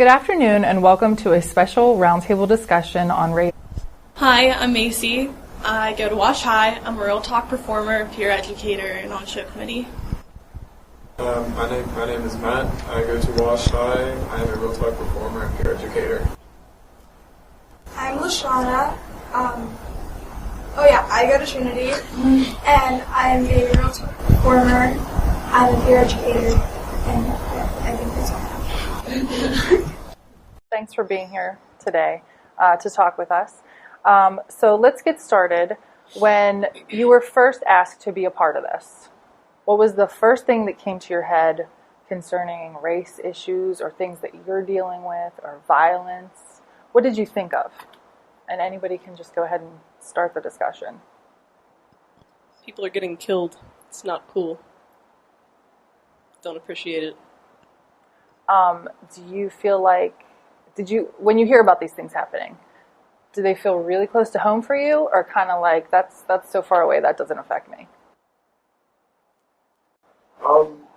Good afternoon and welcome to a special roundtable discussion on race. Hi, I'm Macy. I go to Wash High. I'm a real talk performer, peer educator, and on show committee. My name is Matt. I go to Wash High. I am a real talk performer and peer educator. I'm Lashana. I go to Trinity, and I'm a real talk performer. I'm a peer educator, and I think that's all. Thanks for being here today to talk with us. So let's get started. When you were first asked to be a part of this, what was the first thing that came to your head concerning race issues or things that you're dealing with or violence? What did you think of? And anybody can just go ahead and start the discussion. People are getting killed. It's not cool. Don't appreciate it. Do you feel like, when you hear about these things happening, do they feel really close to home for you, or kind of like, that's so far away that doesn't affect me?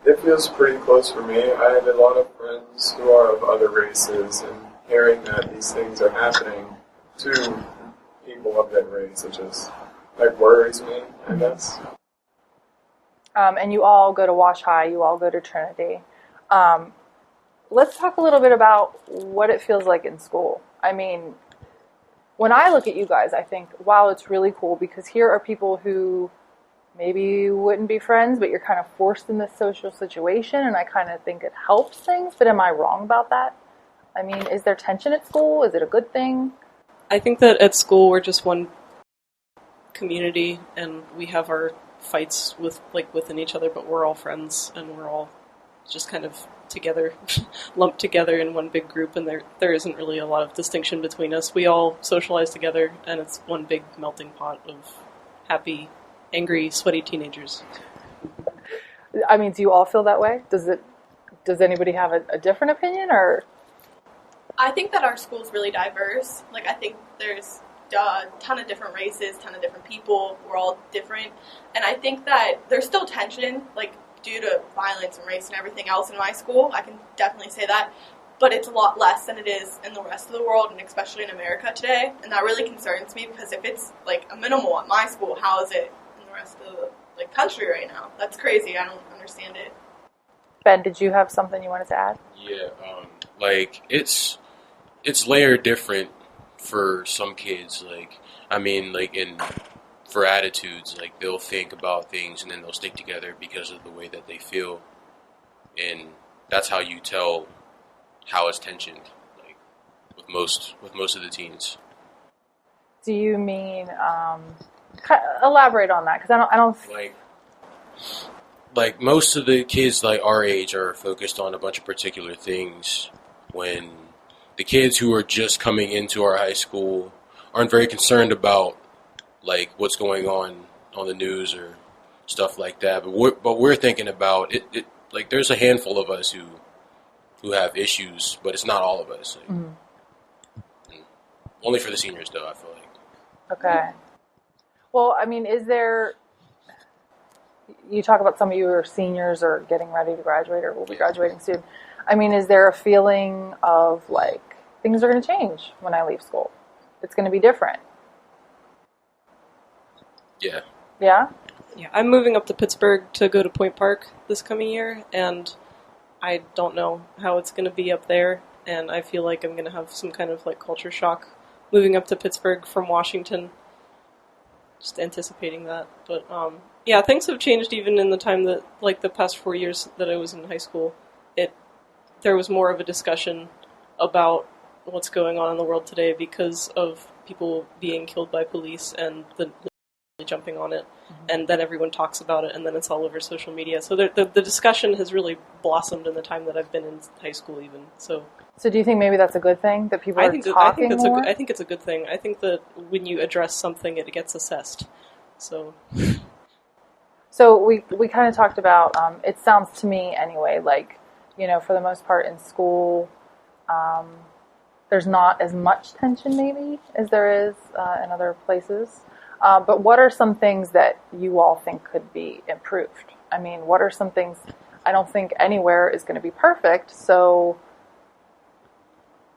It feels pretty close for me. I have a lot of friends who are of other races, and hearing that these things are happening to people of that race, it just worries me, I guess. And you all go to Wash High, you all go to Trinity. Let's talk a little bit about what it feels like in school. I mean, when I look at you guys, I think, wow, it's really cool because here are people who maybe wouldn't be friends, but you're kind of forced in this social situation, and I kind of think it helps things, but am I wrong about that? I mean, is there tension at school? Is it a good thing? I think that at school we're just one community, and we have our fights within each other, but we're all friends, and we're all just kind of together, lumped together in one big group, and there isn't really a lot of distinction between us. We all socialize together, and it's one big melting pot of happy, angry, sweaty teenagers. I mean, do you all feel that way? Does anybody have a different opinion, or? I think that our school's really diverse. I think there's a ton of different races, ton of different people. We're all different. And I think that there's still tension, due to violence and race and everything else in my school. I can definitely say that. But it's a lot less than it is in the rest of the world, and especially in America today. And that really concerns me, because if it's, a minimal at my school, how is it in the rest of the country right now? That's crazy. I don't understand it. Ben, did you have something you wanted to add? Yeah, it's layered different for some kids. For attitudes, they'll think about things and then they'll stick together because of the way that they feel, and that's how you tell how it's tensioned, with most of the teens. Do you mean elaborate on that? Because I don't. Most of the kids our age are focused on a bunch of particular things, when the kids who are just coming into our high school aren't very concerned about what's going on the news or stuff like that. But we're thinking about it. There's a handful of us who have issues, but it's not all of us. Only for the seniors, though, I feel like. Okay. Well, I mean, is there? You talk about some of you are seniors or getting ready to graduate or will be graduating soon. I mean, is there a feeling of things are going to change when I leave school? It's going to be different. Yeah. Yeah? Yeah, I'm moving up to Pittsburgh to go to Point Park this coming year, and I don't know how it's going to be up there, and I feel like I'm going to have some kind of culture shock moving up to Pittsburgh from Washington. Just anticipating that. But yeah, things have changed even in the time that the past 4 years that I was in high school. There was more of a discussion about what's going on in the world today because of people being killed by police and the jumping on it, and then everyone talks about it, and then it's all over social media. So the discussion has really blossomed in the time that I've been in high school, even. So do you think maybe that's a good thing, that people are talking more? I think it's a good thing. I think that when you address something, it gets assessed. So we kind of talked about, it sounds to me anyway, for the most part in school, there's not as much tension maybe as there is in other places. But what are some things that you all think could be improved? I mean, what are some things? I don't think anywhere is going to be perfect, so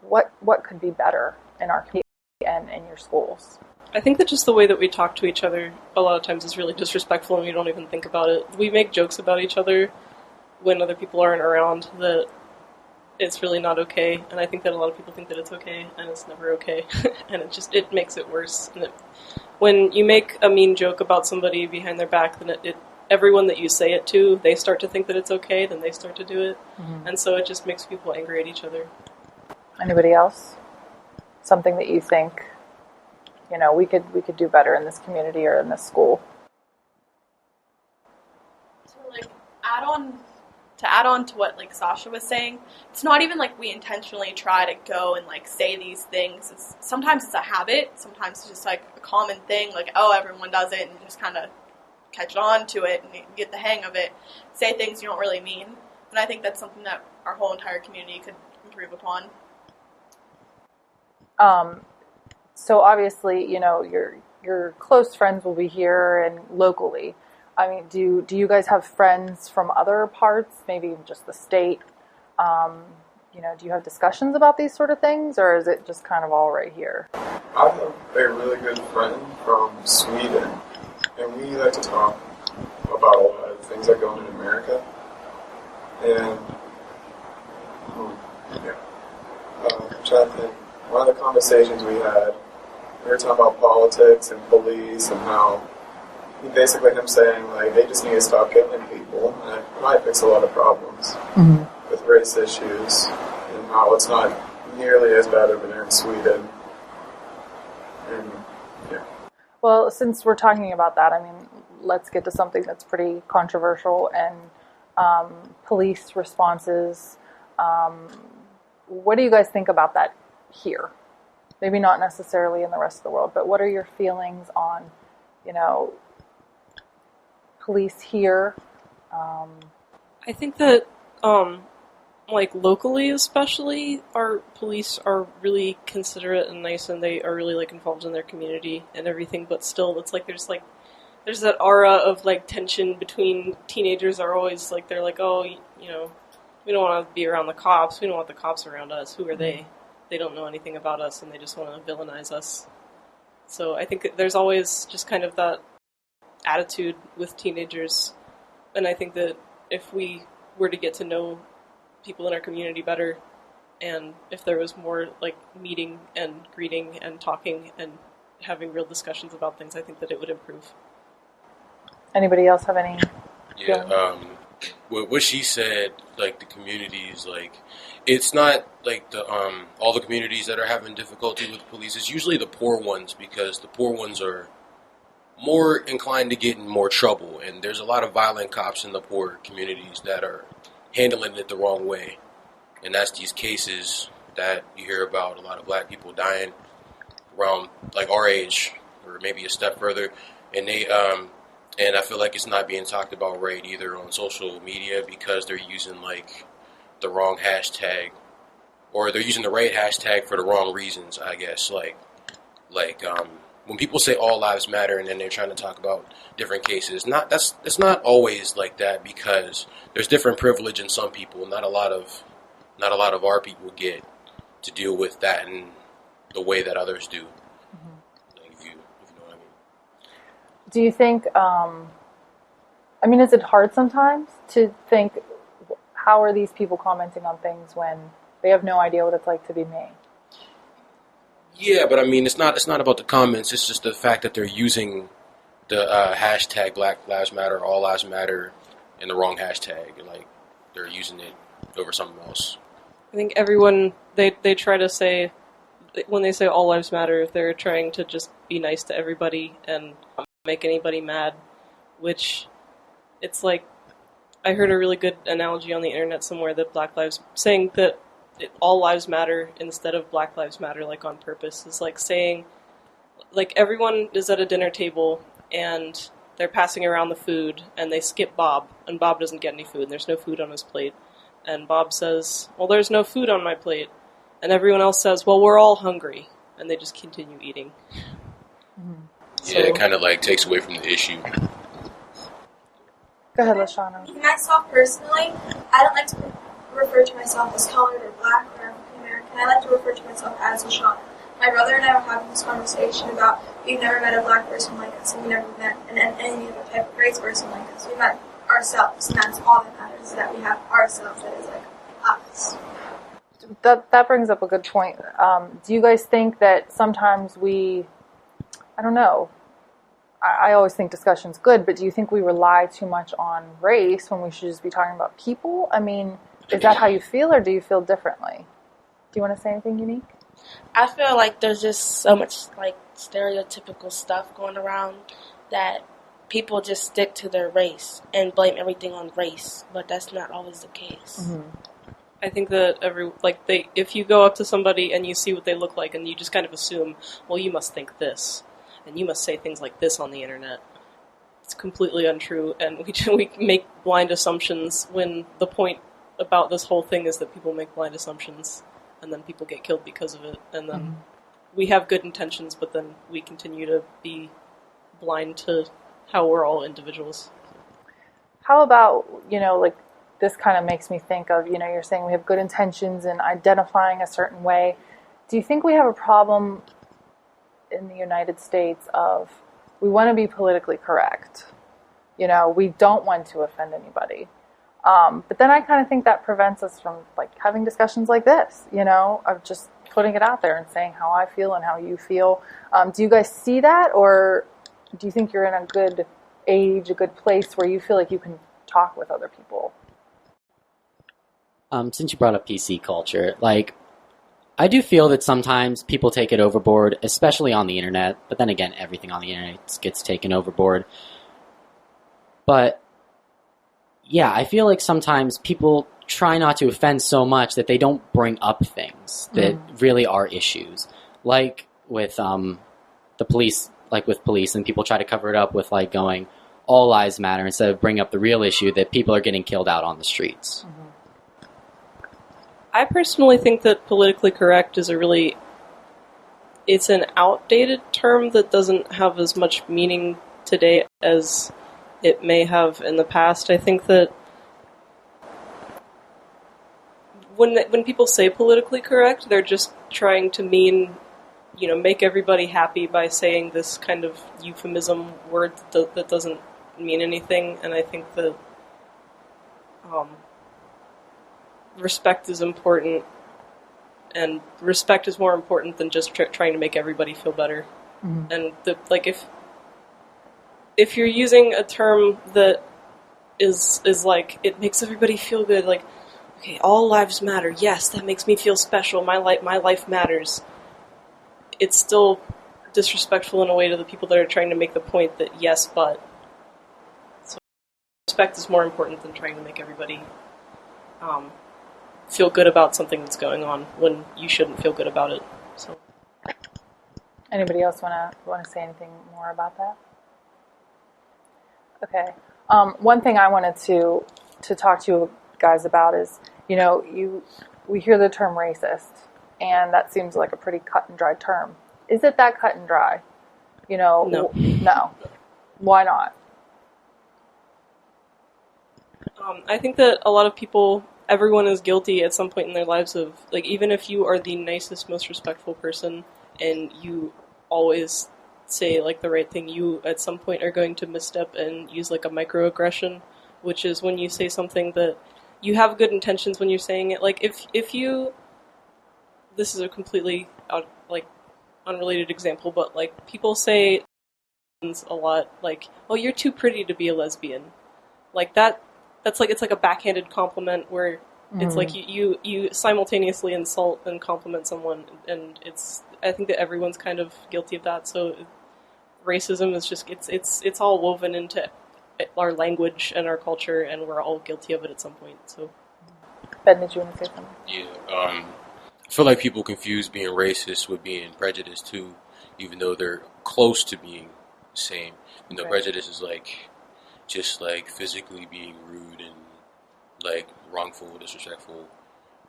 what could be better in our community and in your schools? I think that just the way that we talk to each other a lot of times is really disrespectful, and we don't even think about it. We make jokes about each other when other people aren't around that it's really not okay, and I think that a lot of people think that it's okay, and it's never okay, and it makes it worse. And when you make a mean joke about somebody behind their back, then everyone that you say it to, they start to think that it's okay, then they start to do it, and so it just makes people angry at each other. Anybody else? Something that you think, we could do better in this community or in this school? So, add on to what, Sasha was saying, it's not even we intentionally try to go and, say these things. Sometimes it's a habit. Sometimes it's just, a common thing, everyone does it, and just kind of catch on to it and get the hang of it. Say things you don't really mean. And I think that's something that our whole entire community could improve upon. So obviously, your close friends will be here and locally. I mean, do you guys have friends from other parts, maybe just the state? Do you have discussions about these sort of things, or is it just kind of all right here? I have a really good friend from Sweden, and we like to talk about a lot of things that go on in America. And I'm trying to think. One of the conversations we had, we were talking about politics and police and how basically him saying they just need to stop killing people, and it might fix a lot of problems with race issues, and how it's not nearly as bad over there in Sweden. And Well, since we're talking about that, I mean, let's get to something that's pretty controversial, and police responses. What do you guys think about that here? Maybe not necessarily in the rest of the world, but what are your feelings on, police here? I think that, locally especially, our police are really considerate and nice, and they are really, involved in their community and everything, but still, it's there's that aura of, tension between teenagers are always, they're oh, we don't want to be around the cops, we don't want the cops around us, who are they? They don't know anything about us, and they just want to villainize us. So I think that there's always just kind of that attitude with teenagers, and I think that if we were to get to know people in our community better, and if there was more meeting and greeting and talking and having real discussions about things, I think that it would improve. Anybody else have any? Yeah, what she said, the communities, it's not all the communities that are having difficulty with police. It's usually the poor ones, because the poor ones are more inclined to get in more trouble, and there's a lot of violent cops in the poor communities that are handling it the wrong way, and that's these cases that you hear about, a lot of black people dying around our age or maybe a step further, and they and I feel like it's not being talked about right either on social media, because they're using the wrong hashtag, or they're using the right hashtag for the wrong reasons, I guess. When people say all lives matter, and then they're trying to talk about different cases, it's not always like that, because there's different privilege in some people. Not a lot of our people get to deal with that in the way that others do. If you know what I mean. Do you think? Is it hard sometimes to think, how are these people commenting on things when they have no idea what it's like to be me? Yeah, but it's not about the comments. It's just the fact that they're using the hashtag Black Lives Matter, All Lives Matter, in the wrong hashtag. They're using it over something else. I think everyone, they try to say, when they say all lives matter, they're trying to just be nice to everybody and not make anybody mad, which it's I heard a really good analogy on the internet somewhere that saying that all lives matter instead of Black Lives Matter, on purpose, is saying, everyone is at a dinner table and they're passing around the food and they skip Bob, and Bob doesn't get any food, and there's no food on his plate. And Bob says, well, there's no food on my plate. And everyone else says, well, we're all hungry. And they just continue eating. Yeah, it kind of takes away from the issue. Go ahead, Lashana. Myself personally, I don't like to refer to myself as colored or black or African American. and I like to refer to myself as a Shauna. My brother and I were having this conversation about we've never met a black person like us, and we never met any other type of race person like us. We met ourselves, and that's all that matters, is that we have ourselves that is like us. That brings up a good point. Do you guys think that sometimes I don't know, I always think discussion's good, but do you think we rely too much on race when we should just be talking about people? I mean, is that how you feel, or do you feel differently? Do you want to say anything unique? I feel like there's just so much like stereotypical stuff going around that people just stick to their race and blame everything on race, but that's not always the case. Mm-hmm. I think that if you go up to somebody and you see what they look like and you just kind of assume, well, you must think this, and you must say things like this on the internet. It's completely untrue, and we make blind assumptions when the point about this whole thing is that people make blind assumptions, and then people get killed because of it, and then we have good intentions, but then we continue to be blind to how we're all individuals. How about, like, this kind of makes me think of, you're saying we have good intentions in identifying a certain way. Do you think we have a problem in the United States of we want to be politically correct? We don't want to offend anybody. But then I kind of think that prevents us from like having discussions like this, of just putting it out there and saying how I feel and how you feel. Do you guys see that, or do you think you're in a good age, a good place where you feel like you can talk with other people? Since you brought up PC culture, I do feel that sometimes people take it overboard, especially on the internet, but then again, everything on the internet gets taken overboard. But yeah, I feel like sometimes people try not to offend so much that they don't bring up things that really are issues. Like with the police, and people try to cover it up with going, all lives matter, instead of bringing up the real issue that people are getting killed out on the streets. Mm-hmm. I personally think that politically correct is it's an outdated term that doesn't have as much meaning today as it may have in the past. I think that when people say politically correct, they're just trying to mean, make everybody happy by saying this kind of euphemism word that doesn't mean anything. And I think that respect is important, and respect is more important than just trying to make everybody feel better. Mm-hmm. And if you're using a term that is like it makes everybody feel good, like, okay, all lives matter. Yes, that makes me feel special. My life matters. It's still disrespectful in a way to the people that are trying to make the point that yes, but. So respect is more important than trying to make everybody feel good about something that's going on when you shouldn't feel good about it. So, anybody else want to say anything more about that? Okay. One thing I wanted to talk to you guys about is, we hear the term racist, and that seems like a pretty cut and dry term. Is it that cut and dry? No. No. Why not? I think that a lot of people, everyone is guilty at some point in their lives of, even if you are the nicest, most respectful person, and you always say, the right thing, you at some point are going to misstep and use, a microaggression, which is when you say something that you have good intentions when you're saying it. If you, this is a completely, unrelated example, but, people say a lot, oh, you're too pretty to be a lesbian. That's it's like a backhanded compliment where it's like you simultaneously insult and compliment someone, and I think that everyone's kind of guilty of that. So racism is just it's all woven into our language and our culture, and we're all guilty of it at some point. So, Ben, did you want to say something? Yeah, I feel like people confuse being racist with being prejudiced too, even though they're close to being the same. Right. Prejudice is just physically being rude and wrongful, disrespectful,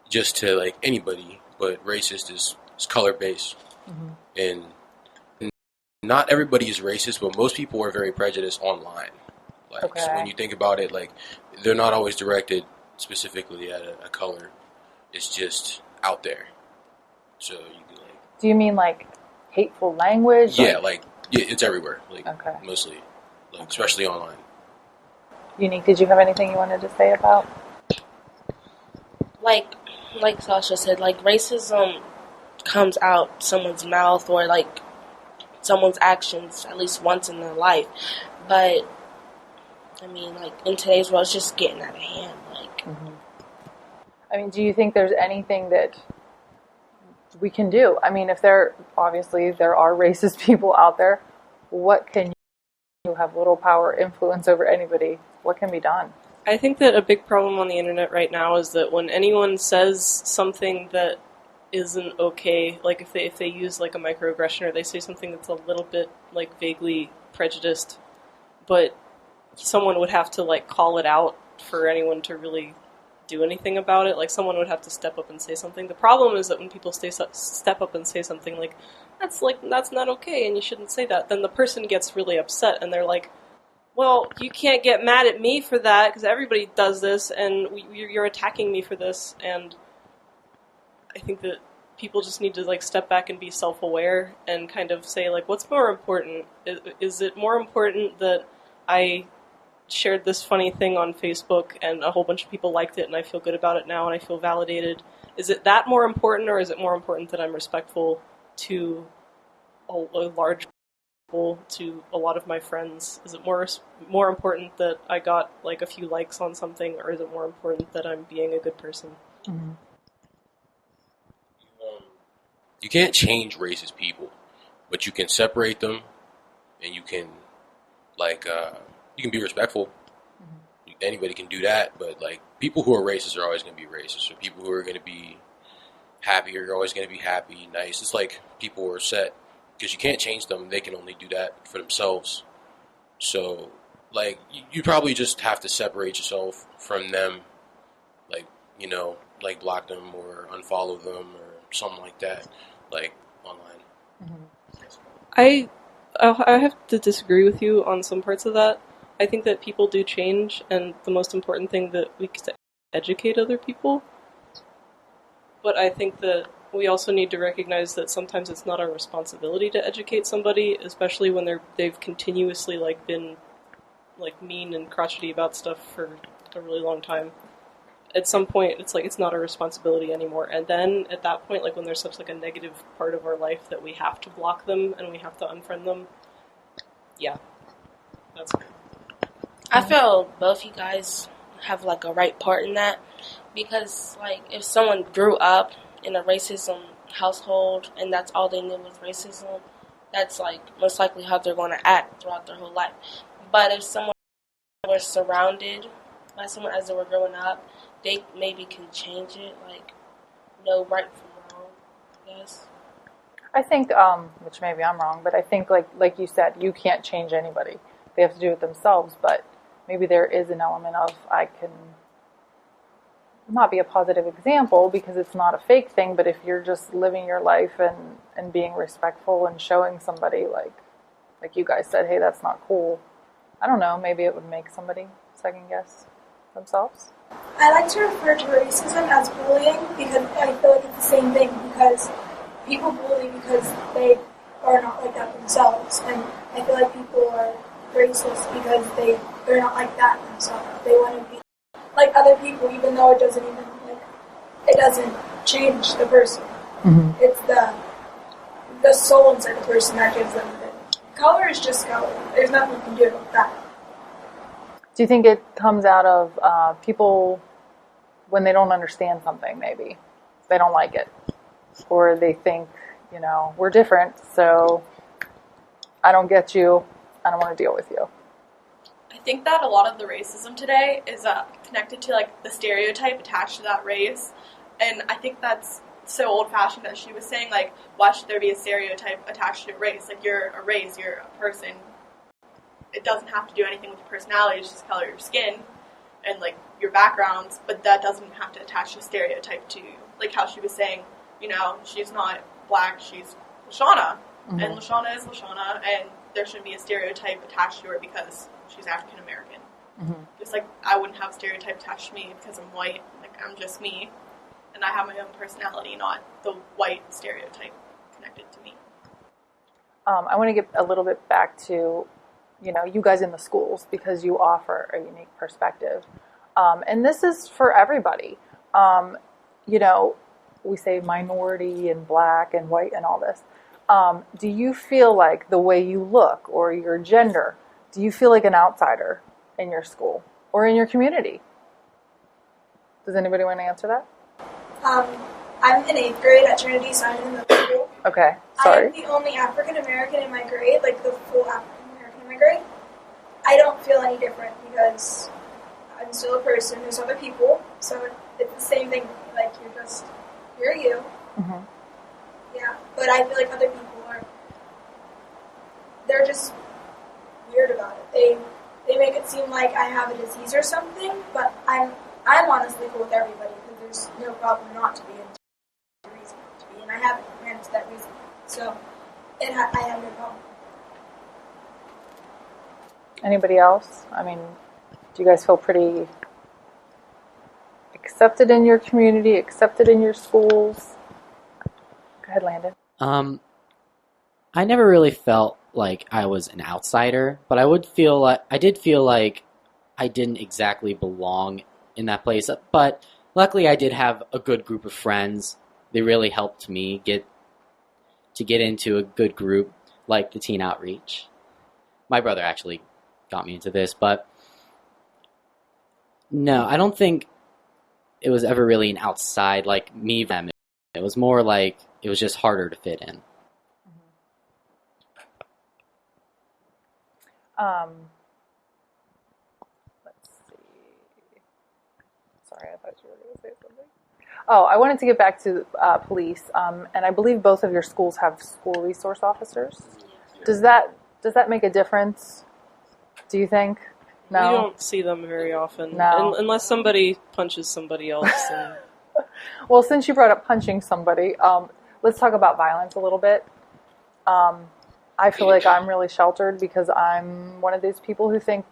just to anybody. But racist is color based, and not everybody is racist, but most people are very prejudiced online. So when you think about it, they're not always directed specifically at a color. It's just out there. So you can like. Do you mean like hateful language? Yeah, it's everywhere. Like Okay. mostly, like especially online. Unique, did you have anything you wanted to say about? Like Sasha said, like racism comes out someone's mouth or like someone's actions at least once in their life. But I mean, like in today's world, it's just getting out of hand. Like, I mean, do you think there's anything that we can do? I mean, if there are racist people out there, what can you have little power, influence over anybody? What can be done? I think that a big problem on the internet right now is that when anyone says something that isn't okay, like if they use like a microaggression or they say something that's a little bit like vaguely prejudiced, but someone would have to like call it out for anyone to really do anything about it. Like someone would have to step up and say something. The problem is that when people step up and say something like that's not okay and you shouldn't say that, then the person gets really upset and they're like, well, you can't get mad at me for that because everybody does this and you're attacking me for this. And I think that people just need to like step back and be self-aware and kind of say like, what's more important? Is it more important that I shared this funny thing on Facebook and a whole bunch of people liked it and I feel good about it now and I feel validated? Is it that more important, or is it more important that I'm respectful to a large people, to a lot of my friends? Is it more important that I got like a few likes on something, or is it more important that I'm being a good person? Mm-hmm. You can't change racist people, but you can separate them, and you can you can be respectful. Anybody can do that, but like people who are racist are always going to be racist. Or people who are going to be happy are always going to be happy, nice. It's like people who are set because you can't change them; they can only do that for themselves. So, like, you probably just have to separate yourself from them, like like block them or unfollow them or something like that, like online. I have to disagree with you on some parts of that. I think that people do change, and the most important thing that we can educate other people. But I think that we also need to recognize that sometimes it's not our responsibility to educate somebody, especially when they've continuously like been like mean and crotchety about stuff for a really long time. At some point, it's like it's not our responsibility anymore. And then at that point, like when there's such like a negative part of our life that we have to block them and we have to unfriend them, yeah, that's. I feel both you guys have like a right part in that, because like if someone grew up in a racism household and that's all they knew was racism, that's like most likely how they're going to act throughout their whole life. But if someone was surrounded by someone as they were growing up, they maybe can change it, like know right from wrong, I guess. I think, which maybe I'm wrong, but I think like you said, you can't change anybody. They have to do it themselves, but maybe there is an element of I can not be a positive example because it's not a fake thing, but if you're just living your life and being respectful and showing somebody like you guys said, hey, that's not cool, I don't know, maybe it would make somebody second guess themselves. I like to refer to racism as bullying because I feel like it's the same thing, because people bully because they are not like that themselves, and I feel like people are racist because they're not like that themselves. They want to be like other people, even though it doesn't change the person. Mm-hmm. It's the soul inside the person that gives them the color is just color. There's nothing you can do about that. Do you think it comes out of people when they don't understand something? Maybe they don't like it, or they think we're different, so I don't get you. I don't want to deal with you. I think that a lot of the racism today is connected to like the stereotype attached to that race, and I think that's so old-fashioned that she was saying like, why should there be a stereotype attached to a race? Like you're a race, you're a person. It doesn't have to do anything with your personality, it's just the color of your skin and like your backgrounds, but that doesn't have to attach a stereotype to you. Like how she was saying, she's not black, she's Lashana, mm-hmm. and Lashana is Lashana, and there shouldn't be a stereotype attached to her because she's African American. Mm-hmm. Just like I wouldn't have a stereotype attached to me because I'm white. Like I'm just me, and I have my own personality, not the white stereotype connected to me. I want to get a little bit back to, you guys in the schools, because you offer a unique perspective. And this is for everybody. We say minority and black and white and all this. Do you feel like the way you look or your gender, do you feel like an outsider in your school or in your community? Does anybody want to answer that? I'm in 8th grade at Trinity, so I'm in the school. Okay, sorry. I'm the only African American in my grade, like the full African American in my grade. I don't feel any different because I'm still a person. There's other people, so it's the same thing. Like, you're you. Mm-hmm. Yeah, but I feel like other people they're just weird about it. They make it seem like I have a disease or something, but I'm honestly cool with everybody because there's no problem not to be and reason not to be, and I haven't ran into that reason. So I have no problem. Anybody else? I mean, do you guys feel pretty accepted in your community, accepted in your schools? Go ahead, Landon. I never really felt like I was an outsider, but I did feel like I didn't exactly belong in that place. But luckily, I did have a good group of friends. They really helped me get into a good group, like the Teen Outreach. My brother actually got me into this, but no, I don't think it was ever really an outside, like me, them. It was more like it was just harder to fit in. Let's see. Sorry, I thought you were going to say something. Oh, I wanted to get back to police, and I believe both of your schools have school resource officers. Does that make a difference? Do you think? No. We don't see them very often. No. Unless somebody punches somebody else. And... Well, since you brought up punching somebody, let's talk about violence a little bit. I feel like I'm really sheltered because I'm one of these people who think,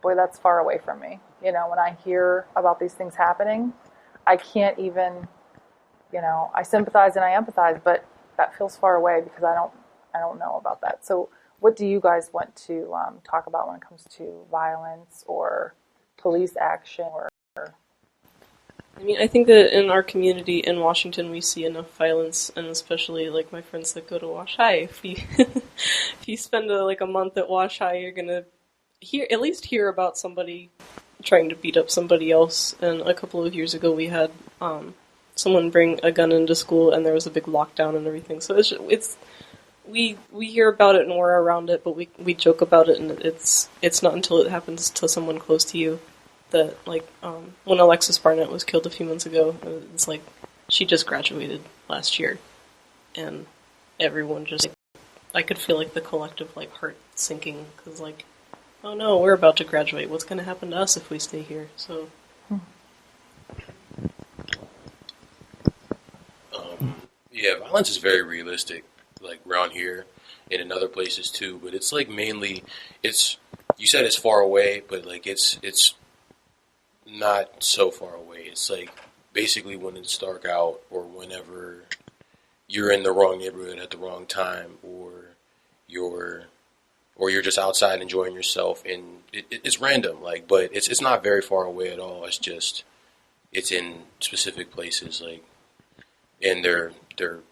boy, that's far away from me. When I hear about these things happening, I can't even, I sympathize and I empathize, but that feels far away because I don't know about that. So what do you guys want to talk about when it comes to violence or police action? I think that in our community in Washington, we see enough violence, and especially like my friends that go to Wash High. If you spend a month at Wash High, you're gonna at least hear about somebody trying to beat up somebody else. And a couple of years ago, we had someone bring a gun into school, and there was a big lockdown and everything. So we hear about it and we're around it, but we joke about it, and it's not until it happens to someone close to you that, when Alexis Barnett was killed a few months ago, it's like she just graduated last year, and everyone just, I could feel the collective heart sinking because oh no, we're about to graduate. What's going to happen to us if we stay here? So. Yeah, violence is very realistic, around here and in other places too. But it's mainly, you said it's far away, but it's not so far away. It's basically when it's dark out, or whenever you're in the wrong neighborhood at the wrong time, or you're just outside enjoying yourself, and it's random. But it's not very far away at all. It's just it's in specific places, and they're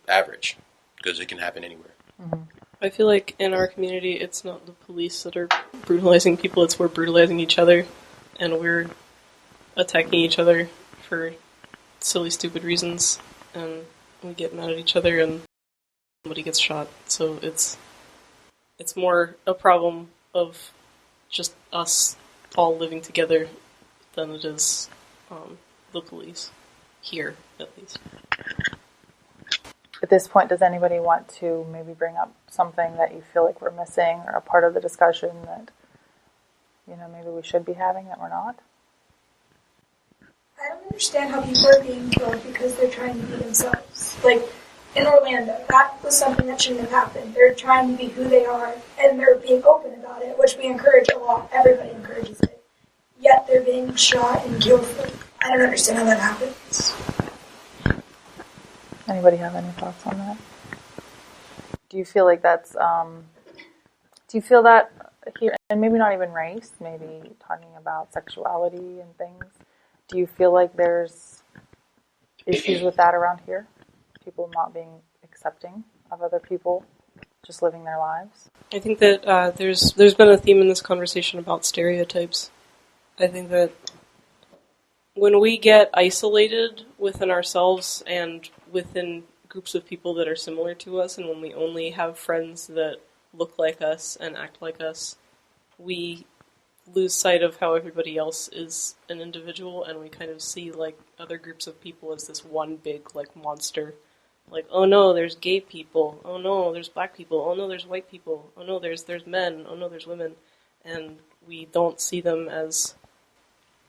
average because it can happen anywhere. Mm-hmm. I feel like in our community, it's not the police that are brutalizing people; it's we're brutalizing each other, and we're attacking each other for silly, stupid reasons, and we get mad at each other, and somebody gets shot. So it's more a problem of just us all living together than it is the police here, at least. At this point, does anybody want to maybe bring up something that you feel like we're missing, or a part of the discussion that maybe we should be having that we're not? I don't understand how people are being killed because they're trying to be themselves. In Orlando, that was something that shouldn't have happened. They're trying to be who they are, and they're being open about it, which we encourage a lot. Everybody encourages it. Yet they're being shot and killed. I don't understand how that happens. Anybody have any thoughts on that? Do you feel like that's, do you feel that here, and maybe not even race, maybe talking about sexuality and things, do you feel like there's issues with that around here? People not being accepting of other people, just living their lives? I think that there's been a theme in this conversation about stereotypes. I think that when we get isolated within ourselves and within groups of people that are similar to us, and when we only have friends that look like us and act like us, we lose sight of how everybody else is an individual, and we kind of see like other groups of people as this one big like monster. Like, oh no, there's gay people. Oh no, there's black people. Oh no, there's white people. Oh no, there's men. Oh no, there's women. And we don't see them as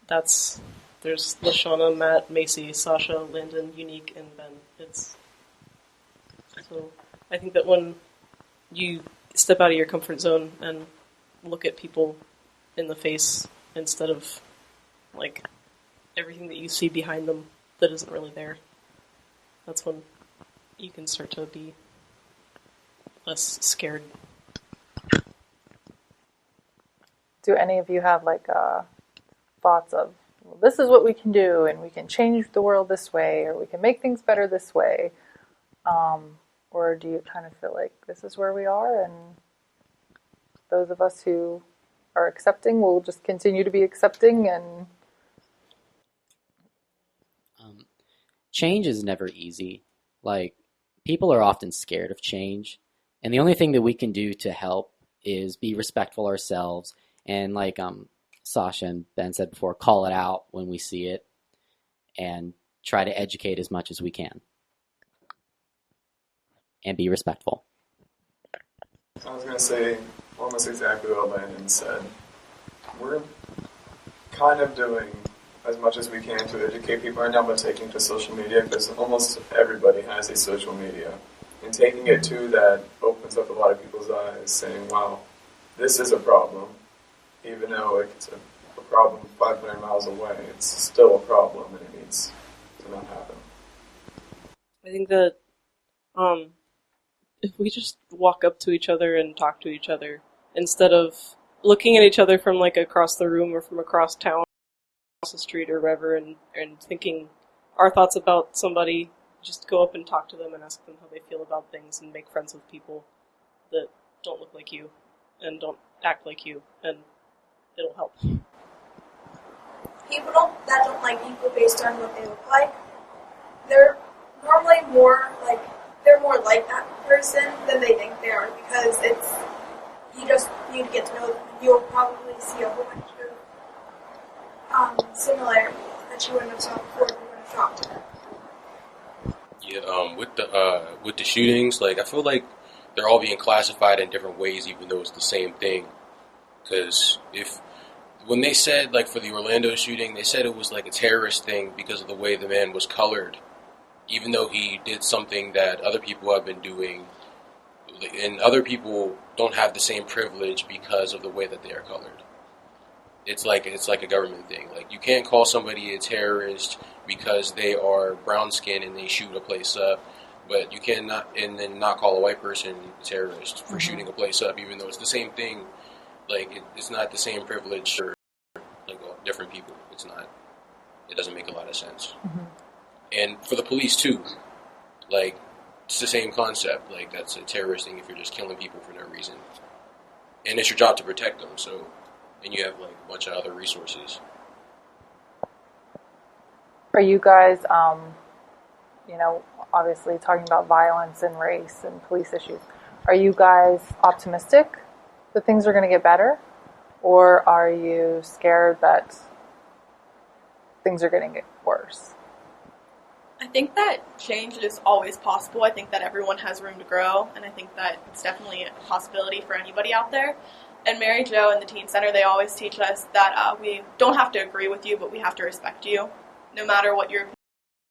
there's Lashana, Matt, Macy, Sasha, Landon, Unique, and Ben. So I think that when you step out of your comfort zone and look at people in the face instead of like everything that you see behind them that isn't really there, that's when you can start to be less scared. Do any of you have like thoughts of, well, this is what we can do, and we can change the world this way, or we can make things better this way? Or do you kind of feel like this is where we are, and those of us who are accepting will just continue to be accepting? And change is never easy. Like, people are often scared of change, and the only thing that we can do to help is be respectful ourselves, and like Sasha and Ben said before, call it out when we see it, and try to educate as much as we can, and be respectful. I was going to say almost exactly what Landon said. We're kind of doing as much as we can to educate people right now by taking to social media, because almost everybody has a social media. And taking it to that opens up a lot of people's eyes, saying, wow, this is a problem. Even though it's a problem 500 miles away, it's still a problem, and it needs to not happen. I think that if we just walk up to each other and talk to each other, instead of looking at each other from like across the room or from across town, across the street or wherever, and thinking our thoughts about somebody, just go up and talk to them and ask them how they feel about things, and make friends with people that don't look like you and don't act like you, and it'll help. People that don't like people based on what they look like, they're normally more like that person than they think they are, because you just need to get to know them. You'll probably see a whole bunch of similarities that you wouldn't have saw before if you wouldn't have talked to them. Yeah, with the shootings, like I feel like they're all being classified in different ways, even though it's the same thing. Because when they said, like, for the Orlando shooting, they said it was like a terrorist thing because of the way the man was colored, even though he did something that other people have been doing, and other people don't have the same privilege because of the way that they are colored. It's like a government thing. Like, you can't call somebody a terrorist because they are brown skinned and they shoot a place up, but you cannot, and then not call a white person a terrorist for shooting a place up, even though it's the same thing. Like, it's not the same privilege for like different people. It's not. It doesn't make a lot of sense. Mm-hmm. And for the police too, like, it's the same concept. Like, that's a terrorist thing if you're just killing people for no reason, and it's your job to protect them. So, and you have like a bunch of other resources. are you guys, obviously talking about violence and race and police issues, are you guys optimistic that things are going to get better, or are you scared that things are going to get worse? I think that change is always possible. I think that everyone has room to grow, and I think that it's definitely a possibility for anybody out there. And Mary Jo and the Teen Center, they always teach us that we don't have to agree with you, but we have to respect you, no matter what your opinion is.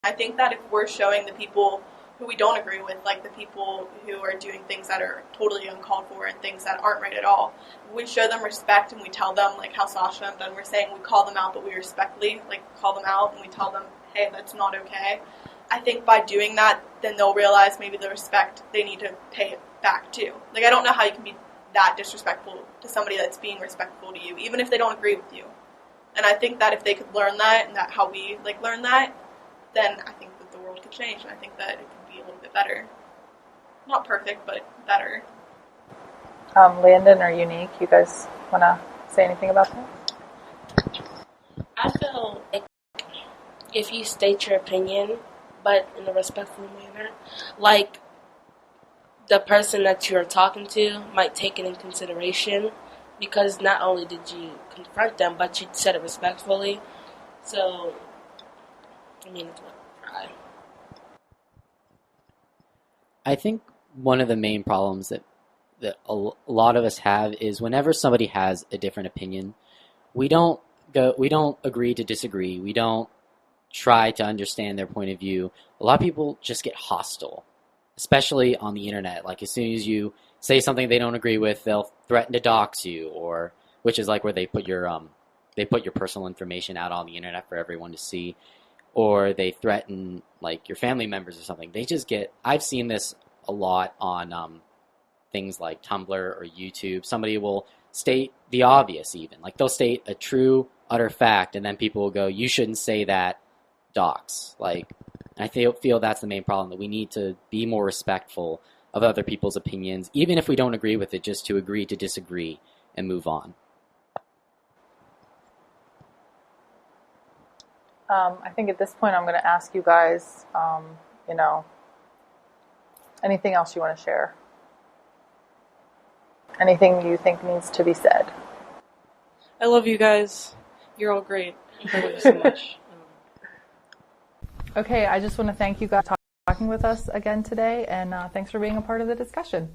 I think that if we're showing the people who we don't agree with, like the people who are doing things that are totally uncalled for and things that aren't right at all, we show them respect and we tell them, like how Sasha and Ben were saying, we call them out, but we respectfully, like, call them out and we tell them, hey, that's not okay. I think by doing that, then they'll realize maybe the respect they need to pay it back too. Like, I don't know how you can be that disrespectful to somebody that's being respectful to you, even if they don't agree with you. And I think that if they could learn that, and that how we learn that, then I think that the world could change, and I think that it could be a little bit better. Not perfect, but better. Landon or Unique, you guys want to say anything about that? I feel like if you state your opinion, but in a respectful manner, like the person that you're talking to might take it in consideration, because not only did you confront them, but you said it respectfully. So, I mean, it's worth a try. I think one of the main problems that a lot of us have is whenever somebody has a different opinion, we don't agree to disagree. We don't try to understand their point of view. A lot of people just get hostile, especially on the internet. Like, as soon as you say something they don't agree with, they'll threaten to dox you, or which is like where they put your personal information out on the internet for everyone to see, or they threaten like your family members or something. I've seen this a lot on things like Tumblr or YouTube. Somebody will state the obvious, even. Like, they'll state a true, utter fact, and then people will go, you shouldn't say that, dox. Like, I feel that's the main problem, that we need to be more respectful of other people's opinions, even if we don't agree with it, just to agree to disagree and move on. I think at this point I'm going to ask you guys, anything else you want to share? Anything you think needs to be said? I love you guys. You're all great. I love you so much. Okay, I just want to thank you guys for talking with us again today, and thanks for being a part of the discussion.